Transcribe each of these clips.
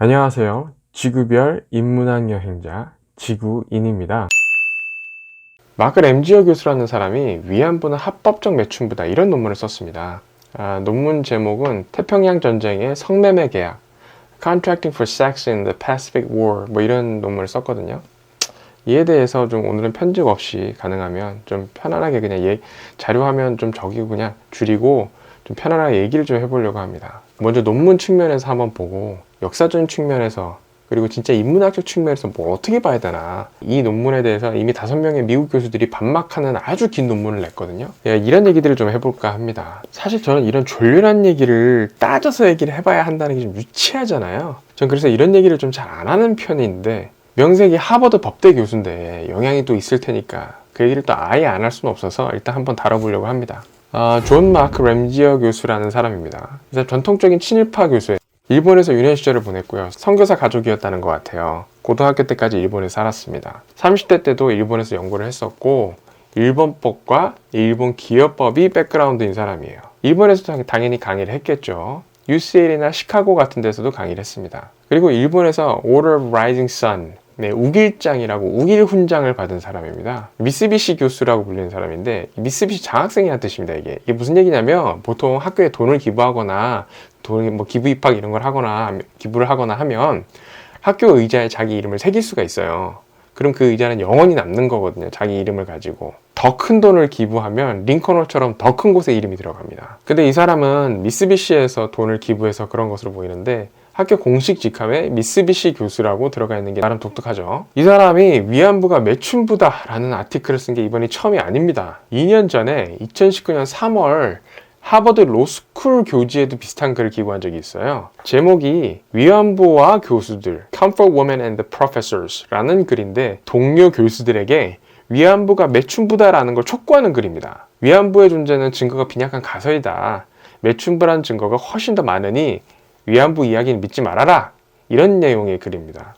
안녕하세요. 지구별 인문학 여행자 지구인입니다. 마크 램지어 교수라는 사람이 위안부는 합법적 매춘부다 이런 논문을 썼습니다. 논문 제목은 태평양 전쟁의 성매매 계약 Contracting for Sex in the Pacific War 뭐 이런 논문을 썼거든요. 이에 대해서 좀 오늘은 편집 없이 가능하면 좀 편안하게 그냥 자료 화면 좀 적이고 그냥 줄이고 좀 편안하게 얘기를 좀 해보려고 합니다. 먼저 논문 측면에서 한번 보고 역사적인 측면에서 그리고 진짜 인문학적 측면에서 뭐 어떻게 봐야 되나, 이 논문에 대해서 이미 5명의 미국 교수들이 반박하는 아주 긴 논문을 냈거든요. 이런 얘기들을 좀 해볼까 합니다. 사실 저는 이런 졸렬한 얘기를 따져서 얘기를 해봐야 한다는 게 좀 유치하잖아요. 전 그래서 이런 얘기를 좀 잘 안 하는 편인데, 명색이 하버드 법대 교수인데 영향이 또 있을 테니까 그 얘기를 또 아예 안 할 수는 없어서 일단 한번 다뤄보려고 합니다. 존 마크 램지어 교수라는 사람입니다. 그래서 전통적인 친일파 교수예요. 일본에서 유년 시절을 보냈고요. 선교사 가족이었다는 것 같아요. 고등학교 때까지 일본에 살았습니다. 30대 때도 일본에서 연구를 했었고, 일본법과 일본 기업법이 백그라운드인 사람이에요. 일본에서 당연히 강의를 했겠죠. UCL이나 시카고 같은 데서도 강의를 했습니다. 그리고 일본에서 Order of Rising Sun, 우길장이라고 우길 훈장을 받은 사람입니다. 미쓰비시 교수라고 불리는 사람인데, 미쓰비시 장학생이라는 뜻입니다. 이게 무슨 얘기냐면, 보통 학교에 돈을 기부하거나 기부 입학 이런 걸 하거나 기부를 하거나 하면 학교 의자에 자기 이름을 새길 수가 있어요. 그럼 그 의자는 영원히 남는 거거든요. 자기 이름을 가지고. 더 큰 돈을 기부하면 링컨홀처럼 더 큰 곳에 이름이 들어갑니다. 근데 이 사람은 미쓰비시에서 돈을 기부해서 그런 것으로 보이는데, 학교 공식 직함에 미쓰비시 교수라고 들어가 있는 게 나름 독특하죠. 이 사람이 위안부가 매춘부다 라는 아티클을 쓴 게 이번이 처음이 아닙니다. 2년 전에 2019년 3월 하버드 로스쿨 교지에도 비슷한 글을 기고한 적이 있어요. 제목이 위안부와 교수들, Comfort Women and the Professors 라는 글인데, 동료 교수들에게 위안부가 매춘부다라는 걸 촉구하는 글입니다. 위안부의 존재는 증거가 빈약한 가설이다. 매춘부라는 증거가 훨씬 더 많으니 위안부 이야기는 믿지 말아라. 이런 내용의 글입니다.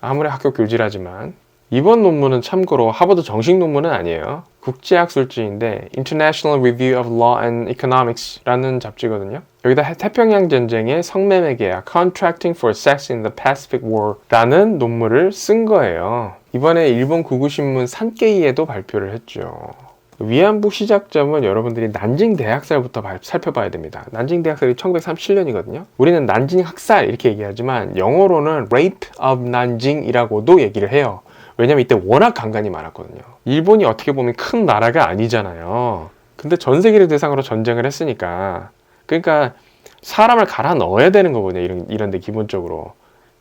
아무리 학교 교지라지만 이번 논문은 참고로 하버드 정식 논문은 아니에요. 국제학술지인데 International Review of Law and Economics 라는 잡지거든요. 여기다 태평양 전쟁의 성매매 계약 Contracting for Sex in the Pacific War 라는 논문을 쓴 거예요. 이번에 일본 구구신문 산케이에도 발표를 했죠. 위안부 시작점은 여러분들이 난징 대학살부터 살펴봐야 됩니다. 난징 대학살이 1937년이거든요. 우리는 난징 학살 이렇게 얘기하지만 영어로는 Rape of Nanjing이라고도 얘기를 해요. 왜냐면 이때 워낙 강간이 많았거든요. 일본이 어떻게 보면 큰 나라가 아니잖아요. 근데 전 세계를 대상으로 전쟁을 했으니까, 그러니까 사람을 갈아 넣어야 되는 거거든요. 이런데 기본적으로.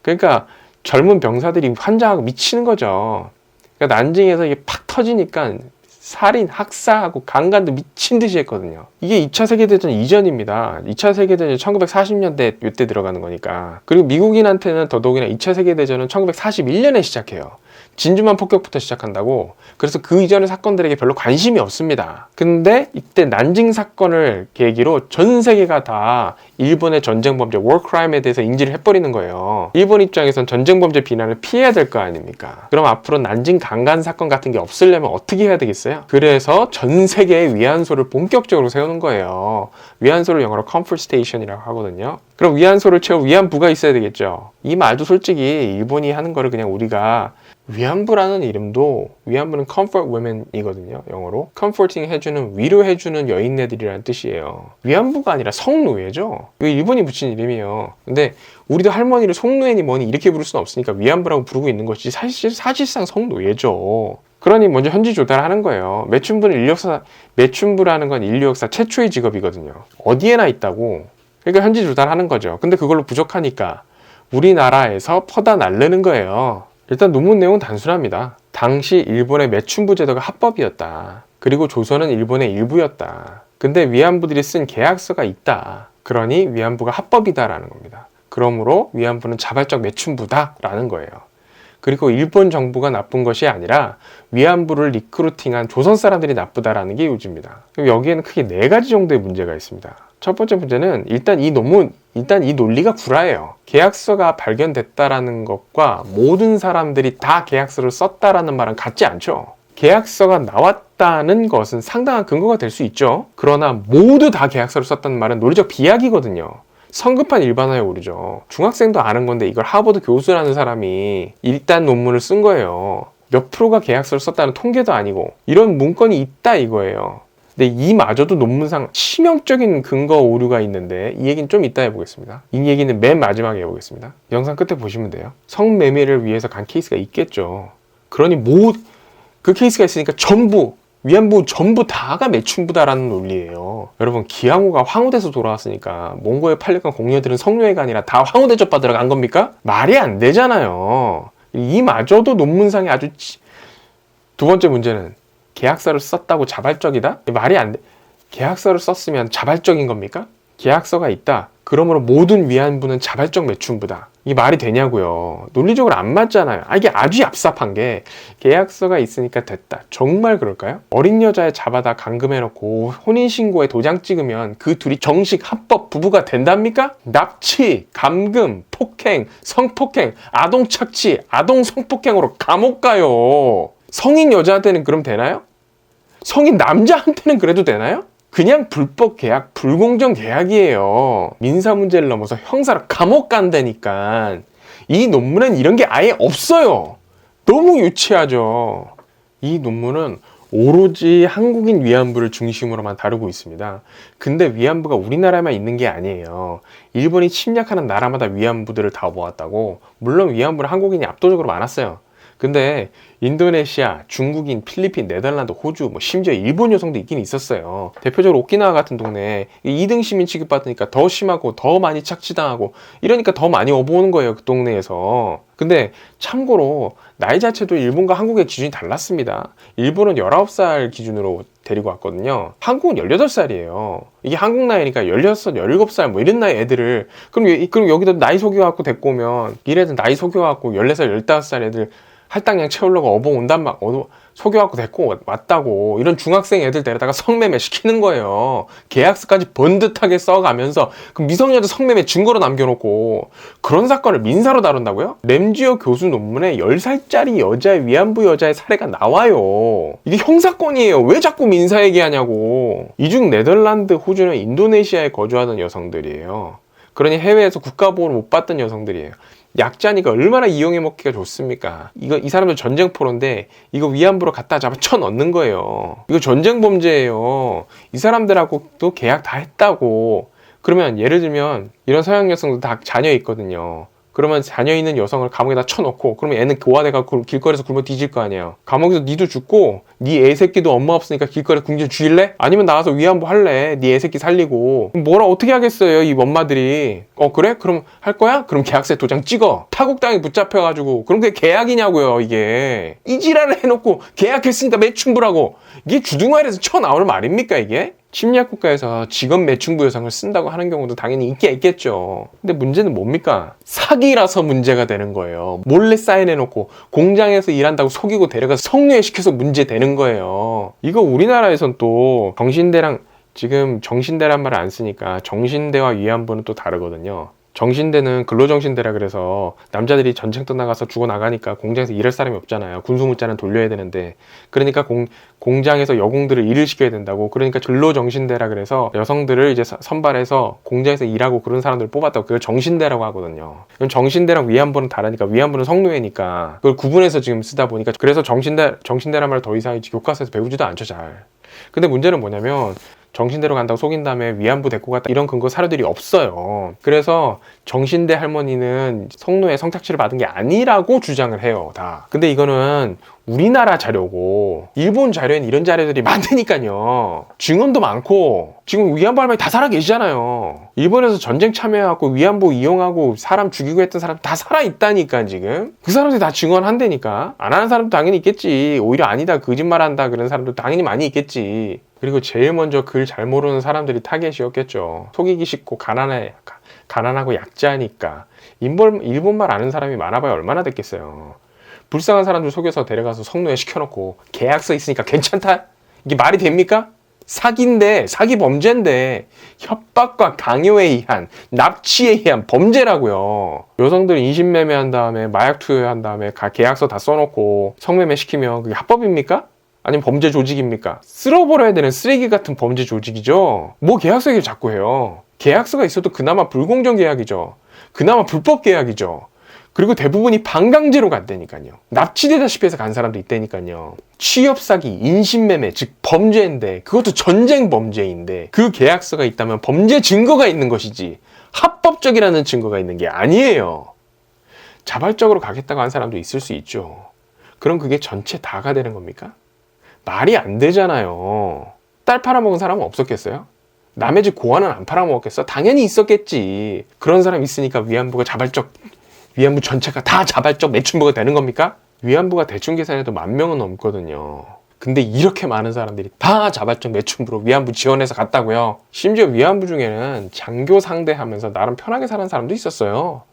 그러니까 젊은 병사들이 환장하고 미치는 거죠. 그러니까 난징에서 이게 팍 터지니까 살인, 학살하고 강간도 미친 듯이 했거든요. 이게 2차 세계대전 이전입니다. 2차 세계대전이 1940년대 이때 들어가는 거니까. 그리고 미국인한테는 더더욱이나 2차 세계대전은 1941년에 시작해요. 진주만 폭격부터 시작한다고. 그래서 그 이전의 사건들에게 별로 관심이 없습니다. 근데 이때 난징 사건을 계기로 전 세계가 다 일본의 전쟁 범죄, war crime에 대해서 인지를 해버리는 거예요. 일본 입장에선 전쟁 범죄 비난을 피해야 될 거 아닙니까? 그럼 앞으로 난징 강간 사건 같은 게 없으려면 어떻게 해야 되겠어요? 그래서 전 세계에 위안소를 본격적으로 세우는 거예요. 위안소를 영어로 comfort station이라고 하거든요. 그럼 위안소를 채울 위안부가 있어야 되겠죠. 이 말도 솔직히 일본이 하는 거를 그냥 우리가, 위안부라는 이름도, 위안부는 comfort women이거든요. 영어로 comforting 해주는, 위로해주는 여인네들이라는 뜻이에요. 위안부가 아니라 성노예죠. 이거 일본이 붙인 이름이에요. 근데 우리도 할머니를 송노예니 뭐니 이렇게 부를 수는 없으니까 위안부라고 부르고 있는 것이 사실상 성노예죠. 그러니 먼저 현지 조달하는 거예요. 매춘부라는 건 인류 역사 최초의 직업이거든요. 어디에나 있다고. 그러니까 현지 조달하는 거죠. 근데 그걸로 부족하니까 우리나라에서 퍼다 날르는 거예요. 일단 논문 내용은 단순합니다. 당시 일본의 매춘부 제도가 합법이었다. 그리고 조선은 일본의 일부였다. 근데 위안부들이 쓴 계약서가 있다. 그러니 위안부가 합법이다라는 겁니다. 그러므로 위안부는 자발적 매춘부다라는 거예요. 그리고 일본 정부가 나쁜 것이 아니라 위안부를 리크루팅한 조선 사람들이 나쁘다라는 게 요지입니다. 여기에는 크게 4가지 정도의 문제가 있습니다. 첫 번째 문제는 일단 이 논리가 구라예요. 계약서가 발견됐다라는 것과 모든 사람들이 다 계약서를 썼다라는 말은 같지 않죠. 계약서가 나왔다는 것은 상당한 근거가 될 수 있죠. 그러나 모두 다 계약서를 썼다는 말은 논리적 비약이거든요. 성급한 일반화에 오르죠. 중학생도 아는 건데 이걸 하버드 교수라는 사람이 일단 논문을 쓴 거예요. 몇 프로가 계약서를 썼다는 통계도 아니고 이런 문건이 있다 이거예요. 근데 이마저도 논문상 치명적인 근거 오류가 있는데 이 얘기는 좀 이따 해보겠습니다. 이 얘기는 맨 마지막에 해보겠습니다. 영상 끝에 보시면 돼요. 성매매를 위해서 간 케이스가 있겠죠. 그러니 그 케이스가 있으니까 전부 위안부 전부 다가 매춘부다라는 논리예요. 여러분 기항호가 황후돼서 돌아왔으니까 몽고에 팔려간 공녀들은 성노예가 아니라 다 황후대접 받으러 간 겁니까? 말이 안 되잖아요. 이마저도 논문상에 아주 두 번째 문제는 계약서를 썼다고 자발적이다? 말이 안 돼. 계약서를 썼으면 자발적인 겁니까? 계약서가 있다. 그러므로 모든 위안부는 자발적 매춘부다. 이게 말이 되냐고요. 논리적으로 안 맞잖아요. 이게 아주 얍삽한 게 계약서가 있으니까 됐다. 정말 그럴까요? 어린 여자애 잡아다 감금해놓고 혼인신고에 도장 찍으면 그 둘이 정식 합법 부부가 된답니까? 납치, 감금, 폭행, 성폭행, 아동착취, 아동성폭행으로 감옥 가요. 성인 여자한테는 그럼 되나요? 성인 남자한테는 그래도 되나요? 그냥 불법 계약, 불공정 계약이에요. 민사 문제를 넘어서 형사로 감옥 간다니까. 이 논문엔 이런 게 아예 없어요. 너무 유치하죠. 이 논문은 오로지 한국인 위안부를 중심으로만 다루고 있습니다. 근데 위안부가 우리나라에만 있는 게 아니에요. 일본이 침략하는 나라마다 위안부들을 다 모았다고. 물론 위안부는 한국인이 압도적으로 많았어요. 근데 인도네시아, 중국인, 필리핀, 네덜란드, 호주, 심지어 일본 여성도 있긴 있었어요. 대표적으로 오키나와 같은 동네에 2등 시민 취급받으니까 더 심하고 더 많이 착취당하고 이러니까 더 많이 오보는 거예요. 그 동네에서. 근데 참고로 나이 자체도 일본과 한국의 기준이 달랐습니다. 일본은 19살 기준으로 데리고 왔거든요. 한국은 18살이에요. 이게 한국 나이니까 16, 17살 이런 나이 애들을 그럼 여기다 나이 속여갖고 데리고 오면 이래도 나이 속여갖고 14살, 15살 애들 할당량 채우려고 어봉 온단 말, 속여갖고 데리고 왔다고. 이런 중학생 애들 데려다가 성매매 시키는 거예요. 계약서까지 번듯하게 써가면서 그 미성년자 성매매 증거로 남겨놓고 그런 사건을 민사로 다룬다고요? 램지어 교수 논문에 10살짜리 위안부 여자의 사례가 나와요. 이게 형사건이에요. 왜 자꾸 민사 얘기하냐고. 이 중 네덜란드, 호주는 인도네시아에 거주하던 여성들이에요. 그러니 해외에서 국가보호를 못 받던 여성들이에요. 약자니까 얼마나 이용해 먹기가 좋습니까? 이 사람들 전쟁포로인데 이거 위안부로 갖다 잡아 쳐넣는 거예요. 이거 전쟁 범죄예요. 이 사람들하고 또 계약 다 했다고. 그러면 예를 들면 이런 서양 여성들 다 자녀 있거든요. 그러면 자녀 있는 여성을 감옥에다 쳐넣고 그러면 애는 교화돼가지고 길거리에서 굶어 뒤질 거 아니에요. 감옥에서 니도 죽고 니 애새끼도 엄마 없으니까 길거리에 굶겨 죽일래? 아니면 나가서 위안부 할래? 니 애새끼 살리고. 뭐라 어떻게 하겠어요 이 엄마들이. 그래? 그럼 할 거야? 그럼 계약서에 도장 찍어. 타국 땅에 붙잡혀가지고. 그럼 그게 계약이냐고요 이게. 이 지랄을 해놓고 계약했으니까 매춘부라고. 이게 주둥아리에서 쳐나오는 말입니까 이게? 침략국가에서 직업 매춘부 여성을 쓴다고 하는 경우도 당연히 있겠죠. 근데 문제는 뭡니까? 사기라서 문제가 되는 거예요. 몰래 사인해놓고 공장에서 일한다고 속이고 데려가서 성노예시켜서 문제되는 거예요. 이거 우리나라에선 또 지금 정신대란 말을 안 쓰니까 정신대와 위안부는 또 다르거든요. 정신대는 근로정신대라 그래서 남자들이 전쟁 떠나가서 죽어나가니까 공장에서 일할 사람이 없잖아요. 군수무자는 돌려야 되는데 그러니까 공장에서 여공들을 일을 시켜야 된다고. 그러니까 근로정신대라 그래서 여성들을 이제 선발해서 공장에서 일하고 그런 사람들을 뽑았다고. 그걸 정신대라고 하거든요. 그럼 정신대랑 위안부는 다르니까 위안부는 성노예니까 그걸 구분해서 지금 쓰다 보니까 그래서 정신대란 말을 더 이상 교과서에서 배우지도 않죠 잘. 근데 문제는 뭐냐면 정신대로 간다고 속인 다음에 위안부 데리고 갔다 이런 근거 사료들이 없어요. 그래서 정신대 할머니는 성노예 성착취를 받은 게 아니라고 주장을 해요 다. 근데 이거는 우리나라 자료고 일본 자료엔 이런 자료들이 많으니까요. 증언도 많고 지금 위안부 할머니 다 살아 계시잖아요. 일본에서 전쟁 참여해갖고 위안부 이용하고 사람 죽이고 했던 사람 다 살아있다니까 지금. 그 사람들이 다 증언한다니까. 안 하는 사람도 당연히 있겠지. 오히려 아니다 거짓말한다 그런 사람도 당연히 많이 있겠지. 그리고 제일 먼저 글 잘 모르는 사람들이 타겟이었겠죠. 속이기 쉽고 가난하고 약자니까. 일본말 아는 사람이 많아봐야 얼마나 됐겠어요. 불쌍한 사람들 속여서 데려가서 성노예 시켜놓고 계약서 있으니까 괜찮다? 이게 말이 됩니까? 사기인데, 사기 범죄인데 협박과 강요에 의한, 납치에 의한 범죄라고요. 여성들 인신매매한 다음에 마약 투여한 다음에 계약서 다 써놓고 성매매 시키면 그게 합법입니까? 아니면 범죄 조직입니까? 쓸어버려야 되는 쓰레기 같은 범죄 조직이죠. 뭐 계약서 얘기를 자꾸 해요. 계약서가 있어도 그나마 불공정 계약이죠. 그나마 불법 계약이죠. 그리고 대부분이 반강제로 간다니까요. 납치되다시피 해서 간 사람도 있다니까요. 취업 사기, 인신매매, 즉 범죄인데, 그것도 전쟁 범죄인데 그 계약서가 있다면 범죄 증거가 있는 것이지 합법적이라는 증거가 있는 게 아니에요. 자발적으로 가겠다고 한 사람도 있을 수 있죠. 그럼 그게 전체 다가 되는 겁니까? 말이 안 되잖아요. 딸 팔아먹은 사람은 없었겠어요? 남의 집 고아는 안 팔아먹었겠어? 당연히 있었겠지. 그런 사람 있으니까 위안부 전체가 다 자발적 매춘부가 되는 겁니까? 위안부가 대충 계산해도 10,000명은 넘거든요. 근데 이렇게 많은 사람들이 다 자발적 매춘부로 위안부 지원해서 갔다고요. 심지어 위안부 중에는 장교 상대하면서 나름 편하게 사는 사람도 있었어요.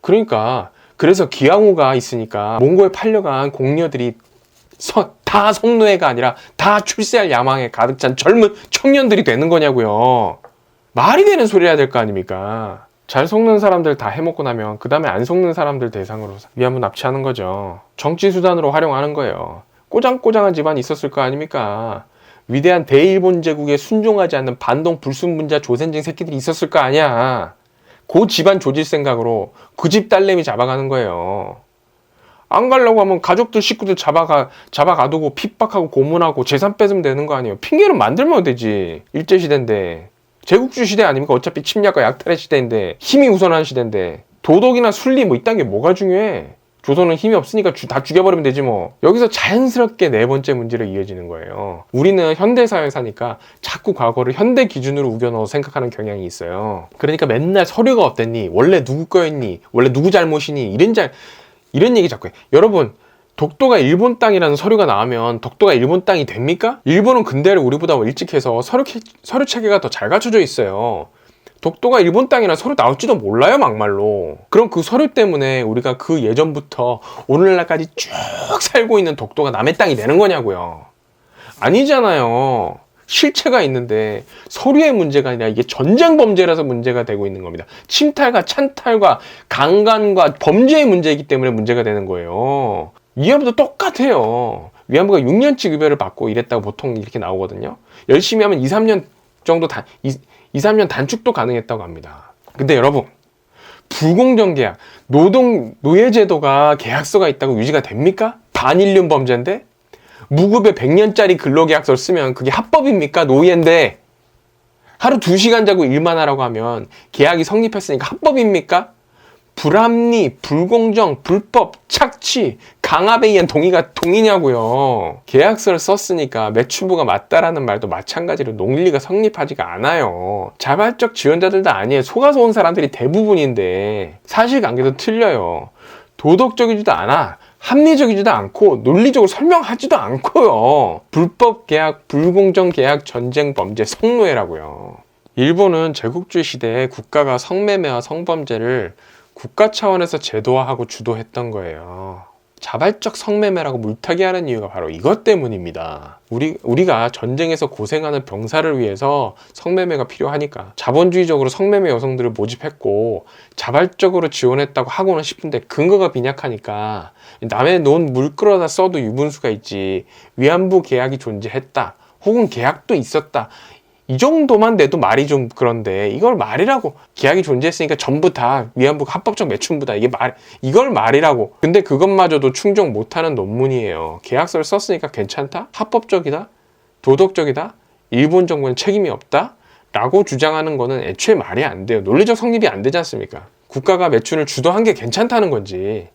그래서 기왕후가 있으니까 몽고에 팔려간 공녀들이 다 성노예가 아니라 다 출세할 야망에 가득 찬 젊은 청년들이 되는 거냐고요. 말이 되는 소리 해야 될 거 아닙니까? 잘 속는 사람들 다 해먹고 나면 그 다음에 안 속는 사람들 대상으로 위안부 납치하는 거죠. 정치수단으로 활용하는 거예요. 꼬장꼬장한 집안이 있었을 거 아닙니까? 위대한 대일본 제국에 순종하지 않는 반동 불순분자 조센징 새끼들이 있었을 거 아니야. 그 집안 조질 생각으로 그 집 딸내미 잡아가는 거예요. 안 가려고 하면 가족들 식구들 잡아가두고 핍박하고 고문하고 재산 뺏으면 되는 거 아니에요. 핑계는 만들면 되지. 일제시대인데. 제국주의 시대 아닙니까? 어차피 침략과 약탈의 시대인데, 힘이 우선하는 시대인데, 도덕이나 순리 뭐 이딴 게 뭐가 중요해? 조선은 힘이 없으니까 다 죽여버리면 되지 뭐. 여기서 자연스럽게 네 번째 문제로 이어지는 거예요. 우리는 현대사회에 사니까 자꾸 과거를 현대 기준으로 우겨넣어 생각하는 경향이 있어요. 그러니까 맨날 서류가 어땠니? 원래 누구 거였니? 원래 누구 잘못이니? 이런 얘기 자꾸 해. 여러분, 독도가 일본 땅이라는 서류가 나오면 독도가 일본 땅이 됩니까? 일본은 근대를 우리보다 일찍 해서 서류 체계가 더 잘 갖춰져 있어요. 독도가 일본 땅이라는 서류 나올지도 몰라요, 막말로. 그럼 그 서류 때문에 우리가 그 예전부터 오늘날까지 쭉 살고 있는 독도가 남의 땅이 되는 거냐고요. 아니잖아요. 실체가 있는데 서류의 문제가 아니라 이게 전쟁 범죄라서 문제가 되고 있는 겁니다. 침탈과 찬탈과 강간과 범죄의 문제이기 때문에 문제가 되는 거예요. 위안부도 똑같아요. 위안부가 6년치 급여를 받고 이랬다고 보통 이렇게 나오거든요. 열심히 하면 2, 3년 정도 2, 3년 단축도 가능했다고 합니다. 근데 여러분, 불공정 계약, 노예제도가 계약서가 있다고 유지가 됩니까? 반인륜 범죄인데? 무급의 100년짜리 근로계약서를 쓰면 그게 합법입니까? 노예인데 하루 2시간 자고 일만 하라고 하면 계약이 성립했으니까 합법입니까? 불합리, 불공정, 불법, 착취, 강압에 의한 동의냐고요. 계약서를 썼으니까 매춘부가 맞다라는 말도 마찬가지로 논리가 성립하지가 않아요. 자발적 지원자들도 아니에요. 속아서 온 사람들이 대부분인데 사실관계도 틀려요. 도덕적이지도 않아. 합리적이지도 않고 논리적으로 설명하지도 않고요. 불법 계약, 불공정 계약, 전쟁 범죄, 성노예라고요. 일본은 제국주의 시대에 국가가 성매매와 성범죄를 국가 차원에서 제도화하고 주도했던 거예요. 자발적 성매매라고 물타기 하는 이유가 바로 이것 때문입니다. 우리가 전쟁에서 고생하는 병사를 위해서 성매매가 필요하니까 자본주의적으로 성매매 여성들을 모집했고 자발적으로 지원했다고 하고는 싶은데 근거가 빈약하니까 남의 논 물 끌어다 써도 유분수가 있지 위안부 계약이 존재했다 혹은 계약도 있었다 이 정도만 내도 말이 좀 그런데 이걸 말이라고 계약이 존재했으니까 전부 다 위안부가 합법적 매춘부다 이걸 말이라고. 근데 그것마저도 충족 못하는 논문이에요. 계약서를 썼으니까 괜찮다? 합법적이다? 도덕적이다? 일본 정부는 책임이 없다? 라고 주장하는 거는 애초에 말이 안 돼요. 논리적 성립이 안 되지 않습니까? 국가가 매춘을 주도한 게 괜찮다는 건지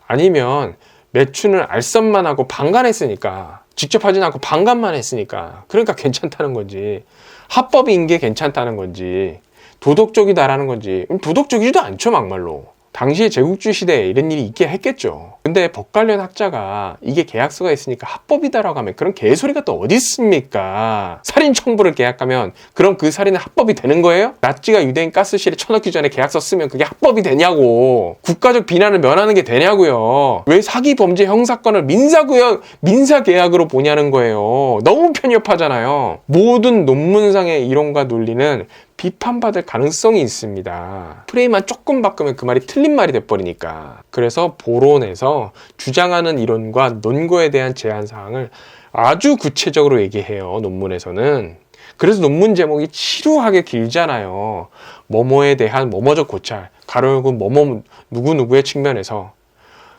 아니면 매춘을 알선만 하고 방관했으니까 직접 하진 않고 방관만 했으니까 그러니까 괜찮다는 건지 합법인 게 괜찮다는 건지 도덕적이다라는 건지 도덕적이지도 않죠 막말로. 당시에 제국주의 시대에 이런 일이 있게 했겠죠. 근데 법 관련 학자가 이게 계약서가 있으니까 합법이다라고 하면 그런 개소리가 또 어디 있습니까? 살인 청부를 계약하면 그럼 그 살인은 합법이 되는 거예요? 나치가 유대인 가스실에 쳐넣기 전에 계약서 쓰면 그게 합법이 되냐고. 국가적 비난을 면하는 게 되냐고요. 왜 사기 범죄 형사건을 민사계약으로 보냐는 거예요. 너무 편협하잖아요. 모든 논문상의 이론과 논리는 비판받을 가능성이 있습니다. 프레임만 조금 바꾸면 그 말이 틀린 말이 돼버리니까. 그래서 보론에서 주장하는 이론과 논거에 대한 제한 사항을 아주 구체적으로 얘기해요. 논문에서는. 그래서 논문 제목이 지루하게 길잖아요. 뭐뭐에 대한 뭐뭐적 고찰, 가로 열고 뭐뭐 누구누구의 측면에서,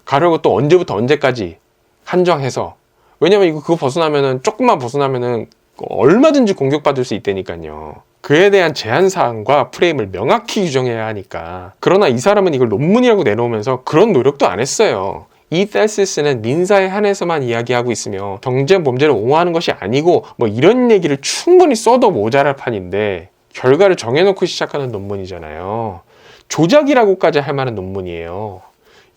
가로 열고 또 언제부터 언제까지 한정해서. 왜냐면 이거 그거 벗어나면은, 조금만 벗어나면은 얼마든지 공격받을 수 있다니까요. 그에 대한 제한사항과 프레임을 명확히 규정해야 하니까. 그러나 이 사람은 이걸 논문이라고 내놓으면서 그런 노력도 안 했어요. 이 텔시스는 민사에 한해서만 이야기하고 있으며 경쟁 범죄를 옹호하는 것이 아니고 뭐 이런 얘기를 충분히 써도 모자랄 판인데 결과를 정해놓고 시작하는 논문이잖아요. 조작이라고까지 할 만한 논문이에요.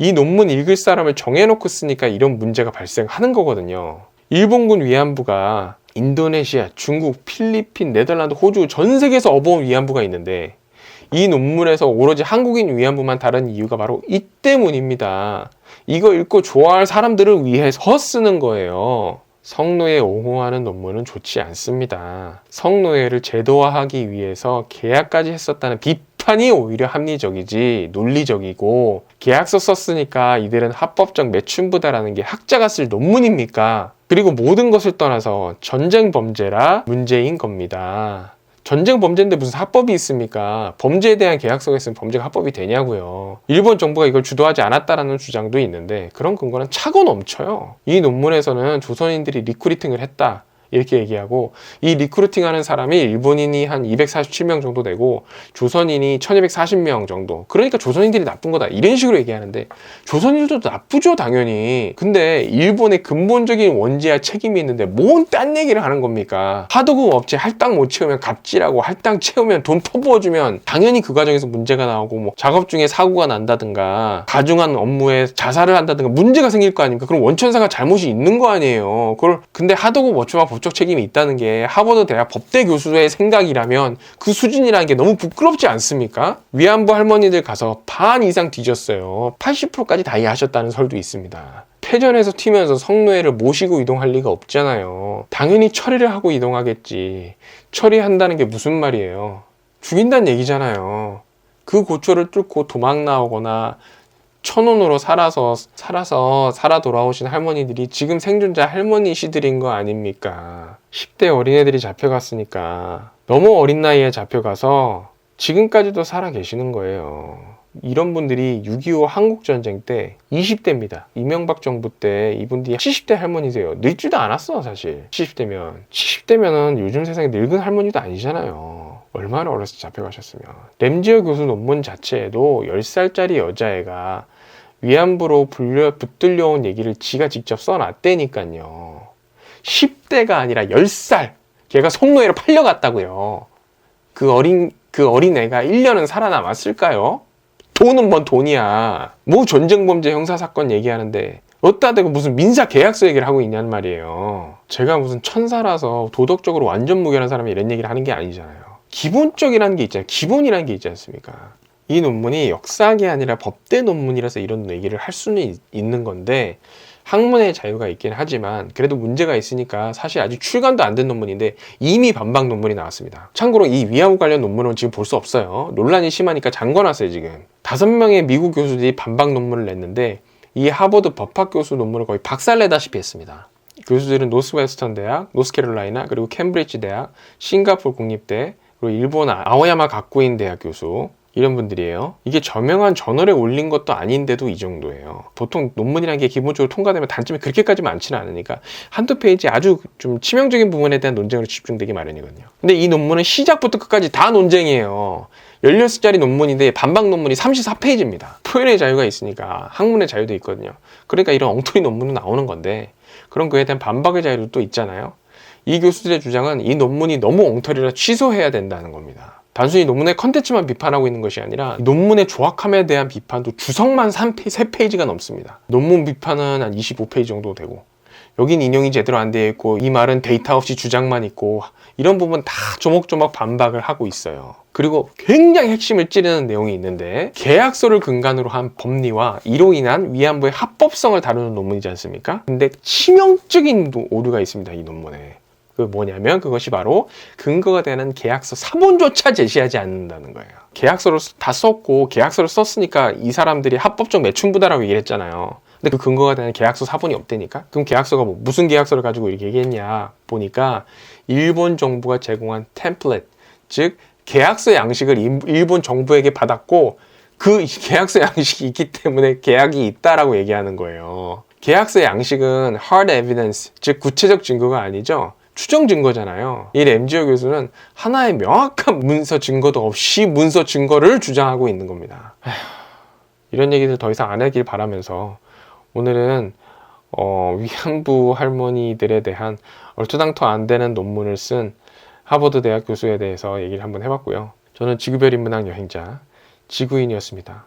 이 논문 읽을 사람을 정해놓고 쓰니까 이런 문제가 발생하는 거거든요. 일본군 위안부가 인도네시아, 중국, 필리핀, 네덜란드, 호주 전 세계에서 업어온 위안부가 있는데 이 논문에서 오로지 한국인 위안부만 다른 이유가 바로 이 때문입니다. 이거 읽고 좋아할 사람들을 위해서 쓰는 거예요. 성노예 옹호하는 논문은 좋지 않습니다. 성노예를 제도화하기 위해서 계약까지 했었다는 비판이 오히려 합리적이지 논리적이고, 계약서 썼으니까 이들은 합법적 매춘부다라는 게 학자가 쓸 논문입니까? 그리고 모든 것을 떠나서 전쟁 범죄라 문제인 겁니다. 전쟁 범죄인데 무슨 합법이 있습니까? 범죄에 대한 계약서가 있으면 범죄가 합법이 되냐고요. 일본 정부가 이걸 주도하지 않았다라는 주장도 있는데 그런 근거는 차고 넘쳐요. 이 논문에서는 조선인들이 리크루팅을 했다 이렇게 얘기하고, 이 리크루팅하는 사람이 일본인이 한 247명 정도 되고 조선인이 1240명 정도. 그러니까 조선인들이 나쁜 거다 이런 식으로 얘기하는데, 조선인들도 나쁘죠 당연히. 근데 일본의 근본적인 원죄와 책임이 있는데 뭔 딴 얘기를 하는 겁니까? 하도급 업체 할당 못 채우면 갑질하고, 할당 채우면 돈 퍼부어주면 당연히 그 과정에서 문제가 나오고, 뭐 작업 중에 사고가 난다든가 가중한 업무에 자살을 한다든가 문제가 생길 거 아닙니까? 그럼 원천사가 잘못이 있는 거 아니에요. 그걸 근데 하도급 업체와 법적 책임이 있다는 게 하버드 대학 법대 교수의 생각이라면 그 수준이라는 게 너무 부끄럽지 않습니까? 위안부 할머니들 가서 반 이상 뒤졌어요. 80%까지 다 이해하셨다는 설도 있습니다. 패전에서 튀면서 성노예를 모시고 이동할 리가 없잖아요. 당연히 처리를 하고 이동하겠지. 처리한다는 게 무슨 말이에요? 죽인다는 얘기잖아요. 그 고초를 뚫고 도망 나오거나 천운으로 살아 돌아오신 할머니들이 지금 생존자 할머니시들인 거 아닙니까? 10대 어린애들이 잡혀갔으니까, 너무 어린 나이에 잡혀가서 지금까지도 살아 계시는 거예요. 이런 분들이 6.25 한국전쟁 때 20대입니다. 이명박 정부 때 이분들이 70대 할머니세요. 늙지도 않았어 사실. 70대면은 요즘 세상에 늙은 할머니도 아니잖아요. 얼마나 어렸을 때 잡혀가셨으면. 램지어 교수 논문 자체에도 10살짜리 여자애가 위안부로 붙들려온 얘기를 지가 직접 써놨다니까요. 10대가 아니라 10살! 걔가 성노예로 팔려갔다고요. 그 어린 애가 1년은 살아남았을까요? 돈은 뭔 돈이야. 뭐 전쟁범죄 형사사건 얘기하는데 어디다 대고 무슨 민사 계약서 얘기를 하고 있냐는 말이에요. 제가 무슨 천사라서 도덕적으로 완전 무결한 사람이 이런 얘기를 하는 게 아니잖아요. 기본적이라는 게 있잖아요. 기본이라는 게 있지 않습니까? 이 논문이 역사학이 아니라 법대 논문이라서 이런 얘기를 할 수는 있는 건데, 학문의 자유가 있긴 하지만 그래도 문제가 있으니까 사실 아직 출간도 안 된 논문인데 이미 반박 논문이 나왔습니다. 참고로 이 위안부 관련 논문은 지금 볼 수 없어요. 논란이 심하니까 잠궈놨어요 지금. 5명의 미국 교수들이 반박 논문을 냈는데 이 하버드 법학 교수 논문을 거의 박살내다시피 했습니다. 교수들은 노스웨스턴 대학, 노스캐롤라이나, 그리고 캠브리지 대학, 싱가포르 국립대, 그리고 일본 아오야마 가쿠인 대학 교수, 이런 분들이에요. 이게 저명한 저널에 올린 것도 아닌데도 이 정도예요. 보통 논문이라는 게 기본적으로 통과되면 단점이 그렇게까지 많지는 않으니까 한두 페이지 아주 좀 치명적인 부분에 대한 논쟁으로 집중되기 마련이거든요. 근데 이 논문은 시작부터 끝까지 다 논쟁이에요. 16짜리 논문인데 반박 논문이 34페이지입니다. 표현의 자유가 있으니까 학문의 자유도 있거든요. 그러니까 이런 엉터리 논문은 나오는 건데, 그럼 그에 대한 반박의 자유도 또 있잖아요. 이 교수들의 주장은 이 논문이 너무 엉터리라 취소해야 된다는 겁니다. 단순히 논문의 컨텐츠만 비판하고 있는 것이 아니라 논문의 조악함에 대한 비판도 주석만 3페이지가 넘습니다. 논문 비판은 한 25페이지 정도 되고, 여긴 인용이 제대로 안 되어 있고, 이 말은 데이터 없이 주장만 있고, 이런 부분 다 조목조목 반박을 하고 있어요. 그리고 굉장히 핵심을 찌르는 내용이 있는데, 계약서를 근간으로 한 법리와 이로 인한 위안부의 합법성을 다루는 논문이지 않습니까? 근데 치명적인 오류가 있습니다, 이 논문에. 그 뭐냐면 그것이 바로 근거가 되는 계약서 사본조차 제시하지 않는다는 거예요. 계약서를 다 썼고 계약서를 썼으니까 이 사람들이 합법적 매춘부다라고 얘기를 했잖아요. 근데 그 근거가 되는 계약서 사본이 없다니까? 그럼 계약서가 뭐 무슨 계약서를 가지고 이렇게 얘기했냐 보니까 일본 정부가 제공한 템플릿, 즉 계약서 양식을 일본 정부에게 받았고 그 계약서 양식이 있기 때문에 계약이 있다라고 얘기하는 거예요. 계약서 양식은 hard evidence, 즉 구체적 증거가 아니죠. 추정 증거잖아요. 이 램지어 교수는 하나의 명확한 문서 증거도 없이 문서 증거를 주장하고 있는 겁니다. 이런 얘기들 더 이상 안 하길 바라면서 오늘은 위안부 할머니들에 대한 얼토당토 안 되는 논문을 쓴 하버드 대학 교수에 대해서 얘기를 한번 해봤고요. 저는 지구별 인문학 여행자 지구인이었습니다.